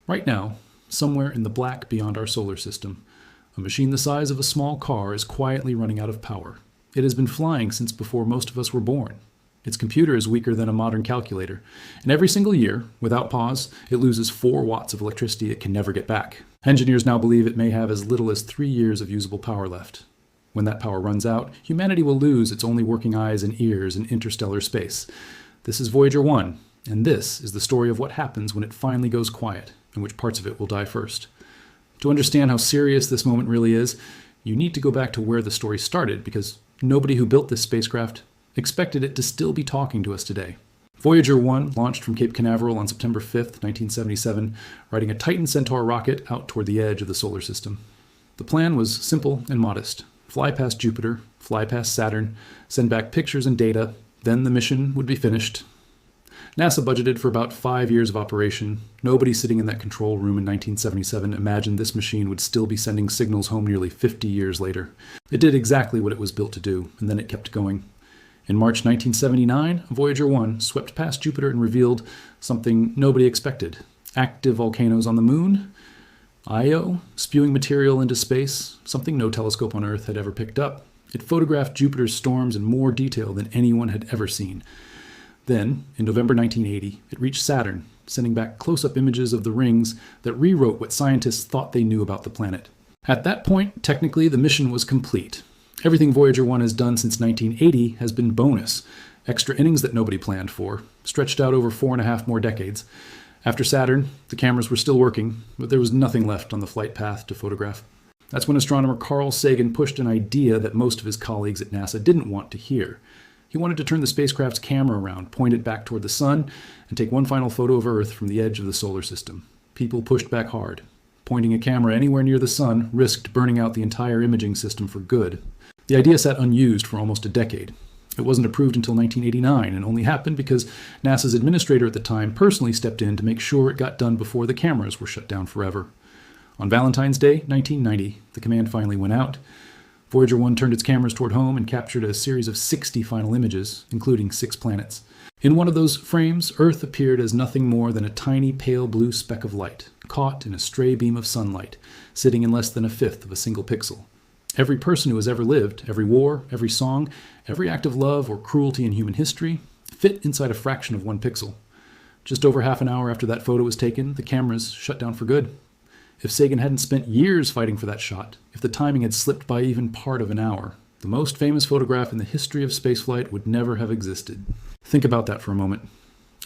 Right now, somewhere in the black beyond our solar system, a machine the size of a small car is quietly running out of power. It has been flying since before most of us were born. Its computer is weaker than a modern calculator, and every single year, without pause, it loses 4 watts of electricity it can never get back. Engineers now believe it may have as little as 3 years of usable power left. When that power runs out, humanity will lose its only working eyes and ears in interstellar space. This is Voyager 1, and this is the story of what happens when it finally goes quiet, and which parts of it will die first. To understand how serious this moment really is, you need to go back to where the story started, because nobody who built this spacecraft expected it to still be talking to us today. Voyager 1 launched from Cape Canaveral on September 5th, 1977, riding a Titan Centaur rocket out toward the edge of the solar system. The plan was simple and modest. Fly past Jupiter, fly past Saturn, send back pictures and data, then the mission would be finished. NASA budgeted for about 5 years of operation. Nobody sitting in that control room in 1977 imagined this machine would still be sending signals home nearly 50 years later. It did exactly what it was built to do, and then it kept going. In March 1979, Voyager 1 swept past Jupiter and revealed something nobody expected. Active volcanoes on the moon, Io spewing material into space, something no telescope on Earth had ever picked up. It photographed Jupiter's storms in more detail than anyone had ever seen. Then, in November 1980, it reached Saturn, sending back close-up images of the rings that rewrote what scientists thought they knew about the planet. At that point, technically, the mission was complete. Everything Voyager 1 has done since 1980 has been bonus, extra innings that nobody planned for, stretched out over 4.5 more decades. After Saturn, the cameras were still working, but there was nothing left on the flight path to photograph. That's when astronomer Carl Sagan pushed an idea that most of his colleagues at NASA didn't want to hear. He wanted to turn the spacecraft's camera around, point it back toward the sun, and take one final photo of Earth from the edge of the solar system. People pushed back hard. Pointing a camera anywhere near the sun risked burning out the entire imaging system for good. The idea sat unused for almost a decade. It wasn't approved until 1989 and only happened because NASA's administrator at the time personally stepped in to make sure it got done before the cameras were shut down forever. On Valentine's Day, 1990, the command finally went out. Voyager 1 turned its cameras toward home and captured a series of 60 final images, including 6 planets. In one of those frames, Earth appeared as nothing more than a tiny pale blue speck of light, caught in a stray beam of sunlight, sitting in less than 1/5 of a single pixel. Every person who has ever lived, every war, every song, every act of love or cruelty in human history, fit inside a fraction of 1 pixel. Just over half an hour after that photo was taken, the cameras shut down for good. If Sagan hadn't spent years fighting for that shot, if the timing had slipped by even part of an hour, the most famous photograph in the history of spaceflight would never have existed. Think about that for a moment.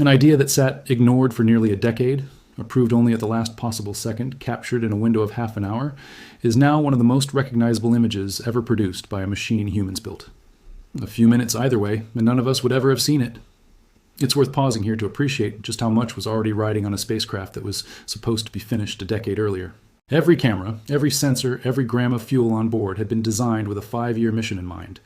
An idea that sat ignored for nearly a decade, approved only at the last possible second, captured in a window of half an hour, is now one of the most recognizable images ever produced by a machine humans built. A few minutes either way, and none of us would ever have seen it. It's worth pausing here to appreciate just how much was already riding on a spacecraft that was supposed to be finished a decade earlier. Every camera, every sensor, every gram of fuel on board had been designed with a 5-year mission in mind.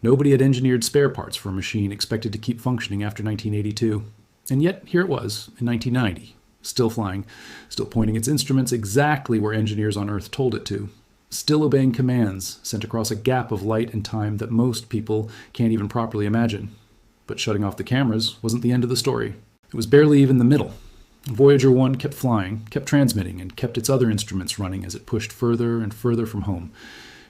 Nobody had engineered spare parts for a machine expected to keep functioning after 1982. And yet, here it was, in 1990. Still flying, still pointing its instruments exactly where engineers on Earth told it to, still obeying commands sent across a gap of light and time that most people can't even properly imagine. But shutting off the cameras wasn't the end of the story. It was barely even the middle. Voyager 1 kept flying, kept transmitting, and kept its other instruments running as it pushed further and further from home.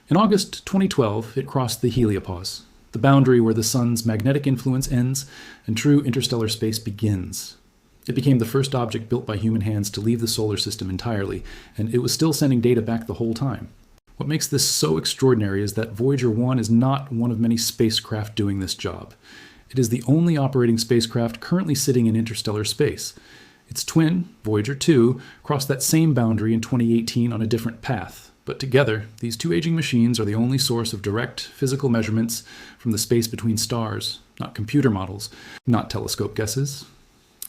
In August 2012, it crossed the heliopause, the boundary where the sun's magnetic influence ends and true interstellar space begins. It became the first object built by human hands to leave the solar system entirely, and it was still sending data back the whole time. What makes this so extraordinary is that Voyager 1 is not one of many spacecraft doing this job. It is the only operating spacecraft currently sitting in interstellar space. Its twin, Voyager 2, crossed that same boundary in 2018 on a different path. But together, these 2 aging machines are the only source of direct physical measurements from the space between stars, not computer models, not telescope guesses.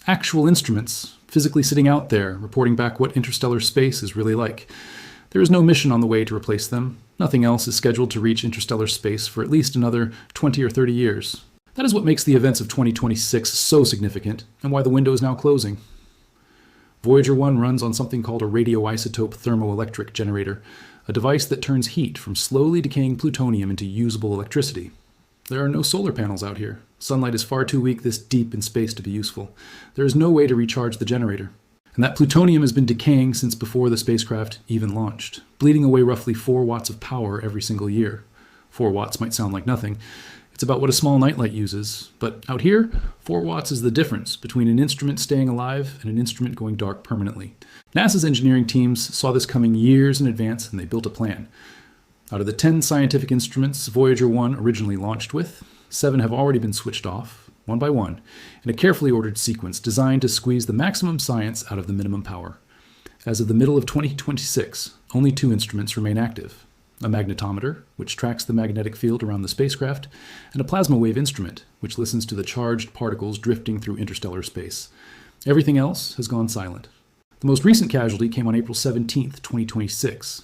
Actual instruments, physically sitting out there, reporting back what interstellar space is really like. There is no mission on the way to replace them. Nothing else is scheduled to reach interstellar space for at least another 20 or 30 years. That is what makes the events of 2026 so significant, and why the window is now closing. Voyager 1 runs on something called a Radioisotope Thermoelectric Generator, a device that turns heat from slowly decaying plutonium into usable electricity. There are no solar panels out here. Sunlight is far too weak this deep in space to be useful. There is no way to recharge the generator. And that plutonium has been decaying since before the spacecraft even launched, bleeding away roughly 4 watts of power every single year. 4 watts might sound like nothing. It's about what a small nightlight uses. But out here, 4 watts is the difference between an instrument staying alive and an instrument going dark permanently. NASA's engineering teams saw this coming years in advance, and they built a plan. Out of the 10 scientific instruments Voyager 1 originally launched with, 7 have already been switched off, one by one, in a carefully ordered sequence designed to squeeze the maximum science out of the minimum power. As of the middle of 2026, only 2 instruments remain active: a magnetometer, which tracks the magnetic field around the spacecraft, and a plasma wave instrument, which listens to the charged particles drifting through interstellar space. Everything else has gone silent. The most recent casualty came on April 17, 2026.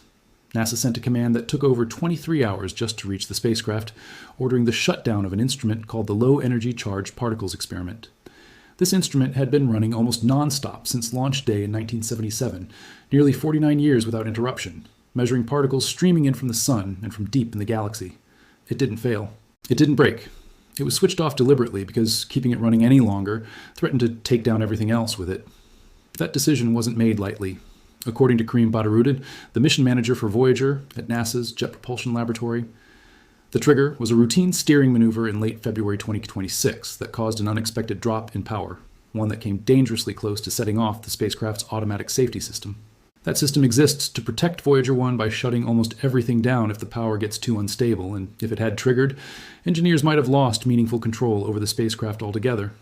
NASA sent a command that took over 23 hours just to reach the spacecraft, ordering the shutdown of an instrument called the Low Energy Charged Particles Experiment. This instrument had been running almost non-stop since launch day in 1977, nearly 49 years without interruption, measuring particles streaming in from the sun and from deep in the galaxy. It didn't fail. It didn't break. It was switched off deliberately because keeping it running any longer threatened to take down everything else with it. That decision wasn't made lightly. According to Kareem Badarudin, the mission manager for Voyager at NASA's Jet Propulsion Laboratory, the trigger was a routine steering maneuver in late February 2026 that caused an unexpected drop in power, one that came dangerously close to setting off the spacecraft's automatic safety system. That system exists to protect Voyager 1 by shutting almost everything down if the power gets too unstable, and if it had triggered, engineers might have lost meaningful control over the spacecraft altogether.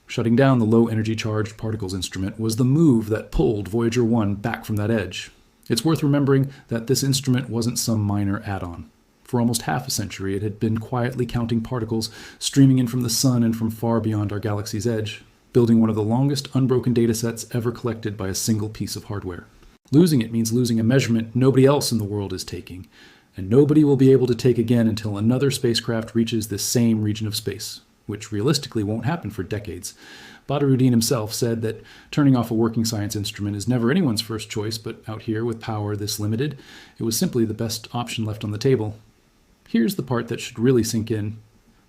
Shutting down the low-energy charged particles instrument was the move that pulled Voyager 1 back from that edge. It's worth remembering that this instrument wasn't some minor add-on. For almost half a century, it had been quietly counting particles streaming in from the sun and from far beyond our galaxy's edge, building one of the longest unbroken datasets ever collected by a single piece of hardware. Losing it means losing a measurement nobody else in the world is taking, and nobody will be able to take again until another spacecraft reaches this same region of space, which realistically won't happen for decades. Badarudin himself said that turning off a working science instrument is never anyone's first choice, but out here with power this limited, it was simply the best option left on the table. Here's the part that should really sink in.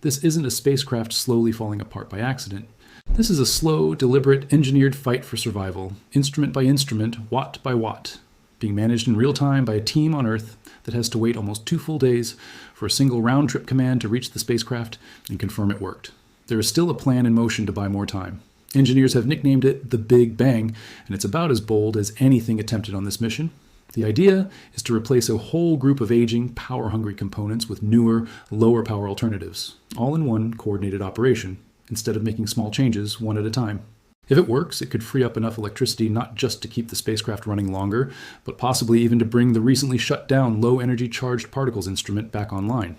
This isn't a spacecraft slowly falling apart by accident. This is a slow, deliberate, engineered fight for survival, instrument by instrument, watt by watt, being managed in real time by a team on Earth that has to wait almost 2 full days for a single round-trip command to reach the spacecraft and confirm it worked. There is still a plan in motion to buy more time. Engineers have nicknamed it the Big Bang, and it's about as bold as anything attempted on this mission. The idea is to replace a whole group of aging, power-hungry components with newer, lower-power alternatives, all in one coordinated operation, instead of making small changes one at a time. If it works, it could free up enough electricity not just to keep the spacecraft running longer, but possibly even to bring the recently shut down low-energy charged particles instrument back online.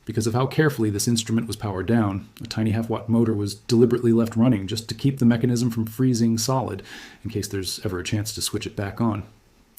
Because of how carefully this instrument was powered down, a tiny half-watt motor was deliberately left running just to keep the mechanism from freezing solid, in case there's ever a chance to switch it back on.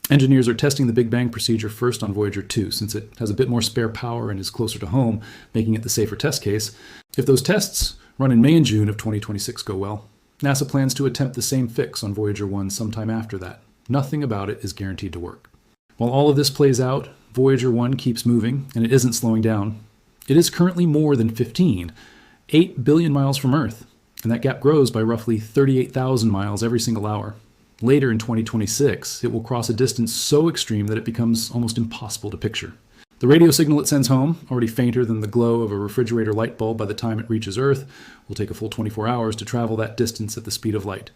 Engineers are testing the Big Bang procedure first on Voyager 2, since it has a bit more spare power and is closer to home, making it the safer test case. If those tests, run in May and June of 2026, go well, NASA plans to attempt the same fix on Voyager 1 sometime after that. Nothing about it is guaranteed to work. While all of this plays out, Voyager 1 keeps moving, and it isn't slowing down. It is currently more than 8 billion miles from Earth, and that gap grows by roughly 38,000 miles every single hour. Later in 2026, it will cross a distance so extreme that it becomes almost impossible to picture. The radio signal it sends home, already fainter than the glow of a refrigerator light bulb by the time it reaches Earth, will take a full 24 hours to travel that distance at the speed of light.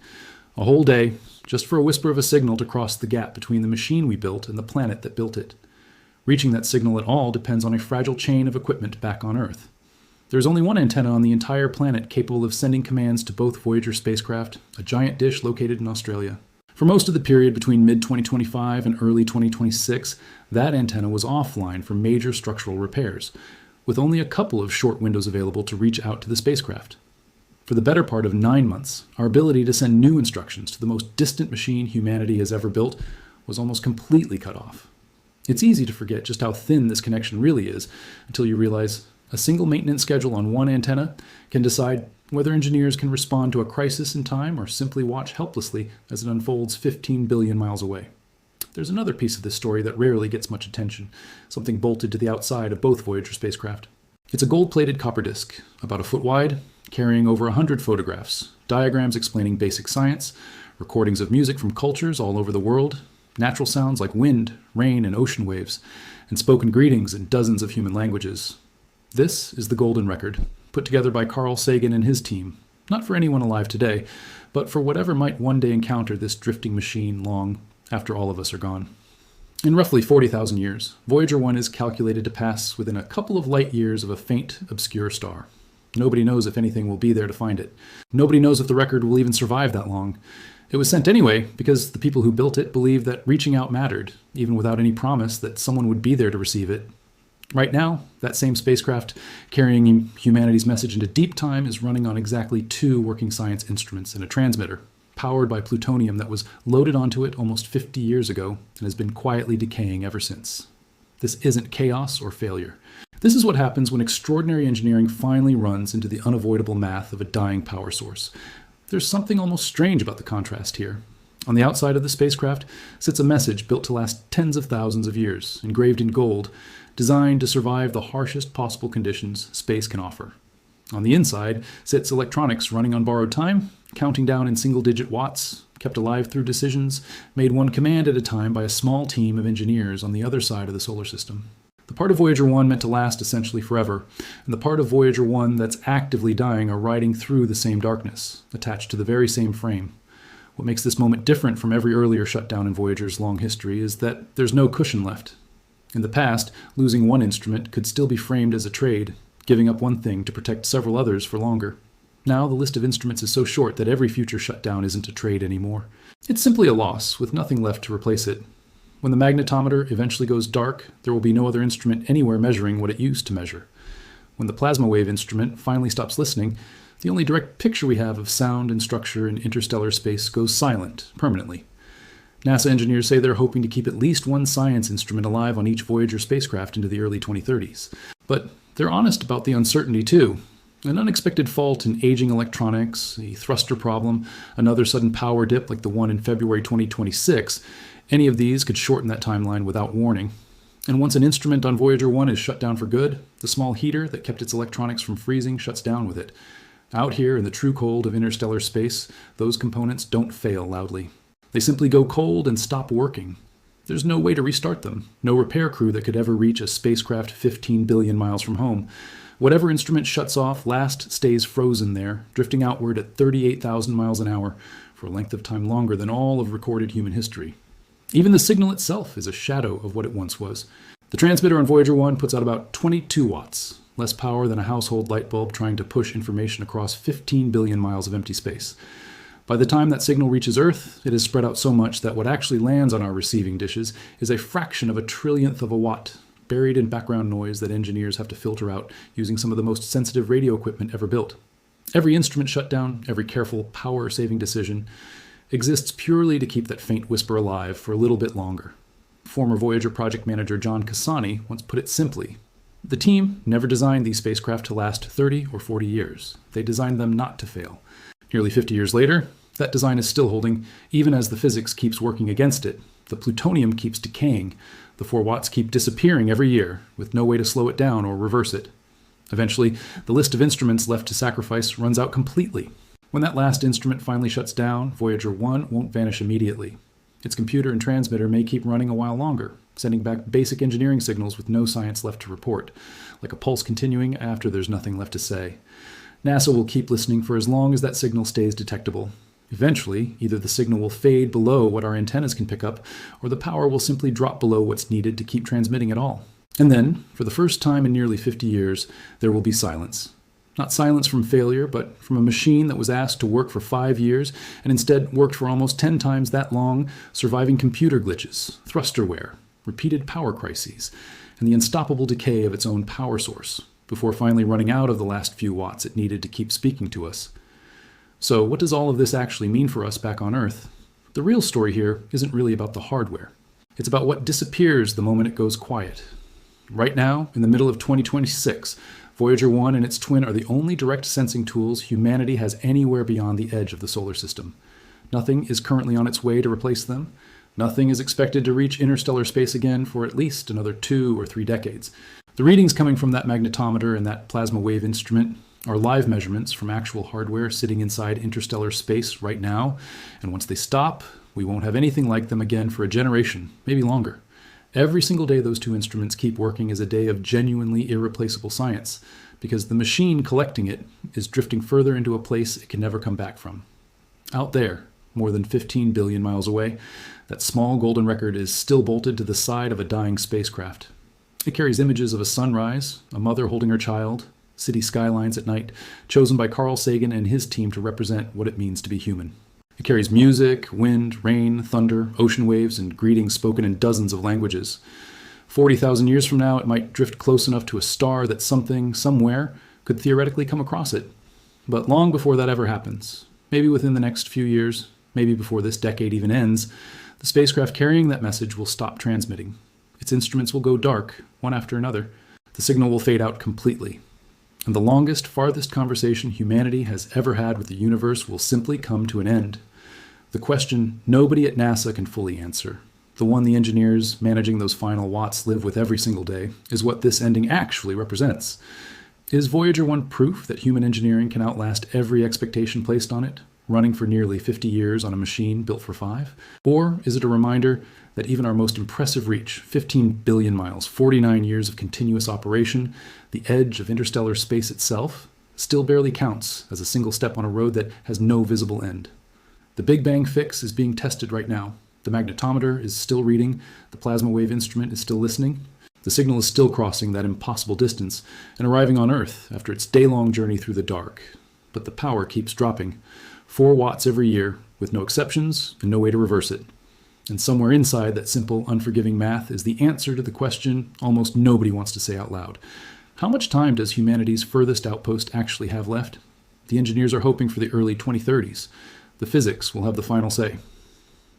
A whole day, just for a whisper of a signal to cross the gap between the machine we built and the planet that built it. Reaching that signal at all depends on a fragile chain of equipment back on Earth. There's only one antenna on the entire planet capable of sending commands to both Voyager spacecraft, a giant dish located in Australia. For most of the period between mid-2025 and early 2026, that antenna was offline for major structural repairs, with only a couple of short windows available to reach out to the spacecraft. For the better part of 9 months, our ability to send new instructions to the most distant machine humanity has ever built was almost completely cut off. It's easy to forget just how thin this connection really is until you realize a single maintenance schedule on one antenna can decide whether engineers can respond to a crisis in time or simply watch helplessly as it unfolds 15 billion miles away. There's another piece of this story that rarely gets much attention, something bolted to the outside of both Voyager spacecraft. It's a gold-plated copper disc, about a foot wide, carrying over 100 photographs, diagrams explaining basic science, recordings of music from cultures all over the world, natural sounds like wind, rain, and ocean waves, and spoken greetings in dozens of human languages. This is the Golden Record, put together by Carl Sagan and his team, not for anyone alive today, but for whatever might one day encounter this drifting machine long after all of us are gone. In roughly 40,000 years, Voyager 1 is calculated to pass within a couple of light years of a faint, obscure star. Nobody knows if anything will be there to find it. Nobody knows if the record will even survive that long. It was sent anyway because the people who built it believed that reaching out mattered, even without any promise that someone would be there to receive it. Right now, that same spacecraft carrying humanity's message into deep time is running on exactly 2 working science instruments and a transmitter, powered by plutonium that was loaded onto it almost 50 years ago and has been quietly decaying ever since. This isn't chaos or failure. This is what happens when extraordinary engineering finally runs into the unavoidable math of a dying power source. There's something almost strange about the contrast here. On the outside of the spacecraft sits a message built to last tens of thousands of years, engraved in gold, designed to survive the harshest possible conditions space can offer. On the inside sits electronics running on borrowed time, counting down in single-digit watts, kept alive through decisions made one command at a time by a small team of engineers on the other side of the solar system. The part of Voyager 1 meant to last essentially forever, and the part of Voyager 1 that's actively dying are riding through the same darkness, attached to the very same frame. What makes this moment different from every earlier shutdown in Voyager's long history is that there's no cushion left. In the past, losing one instrument could still be framed as a trade, giving up one thing to protect several others for longer. Now the list of instruments is so short that every future shutdown isn't a trade anymore. It's simply a loss, with nothing left to replace it. When the magnetometer eventually goes dark, there will be no other instrument anywhere measuring what it used to measure. When the plasma wave instrument finally stops listening, the only direct picture we have of sound and structure in interstellar space goes silent, permanently. NASA engineers say they're hoping to keep at least one science instrument alive on each Voyager spacecraft into the early 2030s. But they're honest about the uncertainty too. An unexpected fault in aging electronics, a thruster problem, another sudden power dip like the one in February 2026, any of these could shorten that timeline without warning. And once an instrument on Voyager 1 is shut down for good, the small heater that kept its electronics from freezing shuts down with it. Out here in the true cold of interstellar space, those components don't fail loudly. They simply go cold and stop working. There's no way to restart them, no repair crew that could ever reach a spacecraft 15 billion miles from home. Whatever instrument shuts off last stays frozen there, drifting outward at 38,000 miles an hour for a length of time longer than all of recorded human history. Even the signal itself is a shadow of what it once was. The transmitter on Voyager 1 puts out about 22 watts, less power than a household light bulb trying to push information across 15 billion miles of empty space. By the time that signal reaches Earth, it is spread out so much that what actually lands on our receiving dishes is a fraction of a trillionth of a watt, buried in background noise that engineers have to filter out using some of the most sensitive radio equipment ever built. Every instrument shutdown, every careful power-saving decision exists purely to keep that faint whisper alive for a little bit longer. Former Voyager project manager John Cassani once put it simply: the team never designed these spacecraft to last 30 or 40 years. They designed them not to fail. Nearly 50 years later, that design is still holding, even as the physics keeps working against it. The plutonium keeps decaying. The 4 watts keep disappearing every year, with no way to slow it down or reverse it. Eventually, the list of instruments left to sacrifice runs out completely. When that last instrument finally shuts down, Voyager 1 won't vanish immediately. Its computer and transmitter may keep running a while longer, sending back basic engineering signals with no science left to report, like a pulse continuing after there's nothing left to say. NASA will keep listening for as long as that signal stays detectable. Eventually, either the signal will fade below what our antennas can pick up, or the power will simply drop below what's needed to keep transmitting at all. And then, for the first time in nearly 50 years, there will be silence. Not silence from failure, but from a machine that was asked to work for 5 years and instead worked for almost 10 times that long, surviving computer glitches, thruster wear, repeated power crises, and the unstoppable decay of its own power source, before finally running out of the last few watts it needed to keep speaking to us. So what does all of this actually mean for us back on Earth? The real story here isn't really about the hardware. It's about what disappears the moment it goes quiet. Right now, in the middle of 2026, Voyager 1 and its twin are the only direct sensing tools humanity has anywhere beyond the edge of the solar system. Nothing is currently on its way to replace them. Nothing is expected to reach interstellar space again for at least another 2 or 3 decades. The readings coming from that magnetometer and that plasma wave instrument, are live measurements from actual hardware sitting inside interstellar space right now, and once they stop, we won't have anything like them again for a generation, maybe longer. Every single day those two instruments keep working is a day of genuinely irreplaceable science, because the machine collecting it is drifting further into a place it can never come back from. Out there, more than 15 billion miles away, that small golden record is still bolted to the side of a dying spacecraft. It carries images of a sunrise, a mother holding her child, city skylines at night, chosen by Carl Sagan and his team to represent what it means to be human. It carries music, wind, rain, thunder, ocean waves, and greetings spoken in dozens of languages. 40,000 years from now, it might drift close enough to a star that something, somewhere, could theoretically come across it. But long before that ever happens, maybe within the next few years, maybe before this decade even ends, the spacecraft carrying that message will stop transmitting. Its instruments will go dark, one after another. The signal will fade out completely. And the longest, farthest conversation humanity has ever had with the universe will simply come to an end. The question nobody at NASA can fully answer, the one the engineers managing those final watts live with every single day, is what this ending actually represents. Is Voyager 1 proof that human engineering can outlast every expectation placed on it, running for nearly 50 years on a machine built for 5? Or is it a reminder that even our most impressive reach, 15 billion miles, 49 years of continuous operation, the edge of interstellar space itself, still barely counts as a single step on a road that has no visible end? The Big Bang fix is being tested right now. The magnetometer is still reading, the plasma wave instrument is still listening. The signal is still crossing that impossible distance and arriving on Earth after its day-long journey through the dark. But the power keeps dropping. 4 watts every year, with no exceptions and no way to reverse it. And somewhere inside that simple, unforgiving math is the answer to the question almost nobody wants to say out loud. How much time does humanity's furthest outpost actually have left? The engineers are hoping for the early 2030s. The physics will have the final say.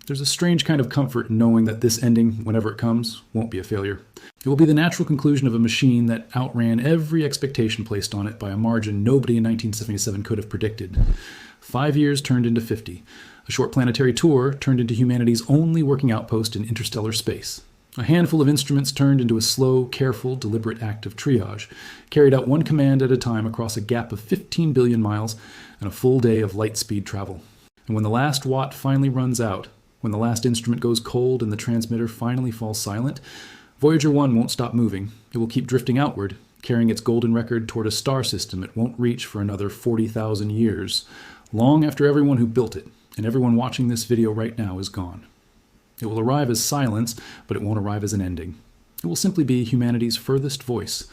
There's a strange kind of comfort in knowing that this ending, whenever it comes, won't be a failure. It will be the natural conclusion of a machine that outran every expectation placed on it by a margin nobody in 1977 could have predicted. 5 years turned into 50. A short planetary tour turned into humanity's only working outpost in interstellar space. A handful of instruments turned into a slow, careful, deliberate act of triage, carried out one command at a time across a gap of 15 billion miles and a full day of light-speed travel. And when the last watt finally runs out, when the last instrument goes cold and the transmitter finally falls silent, Voyager 1 won't stop moving. It will keep drifting outward, carrying its golden record toward a star system it won't reach for another 40,000 years, long after everyone who built it and everyone watching this video right now is gone. It will arrive as silence, but it won't arrive as an ending. It will simply be humanity's furthest voice,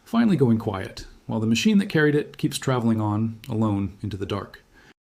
finally going quiet, while the machine that carried it keeps traveling on, alone, into the dark.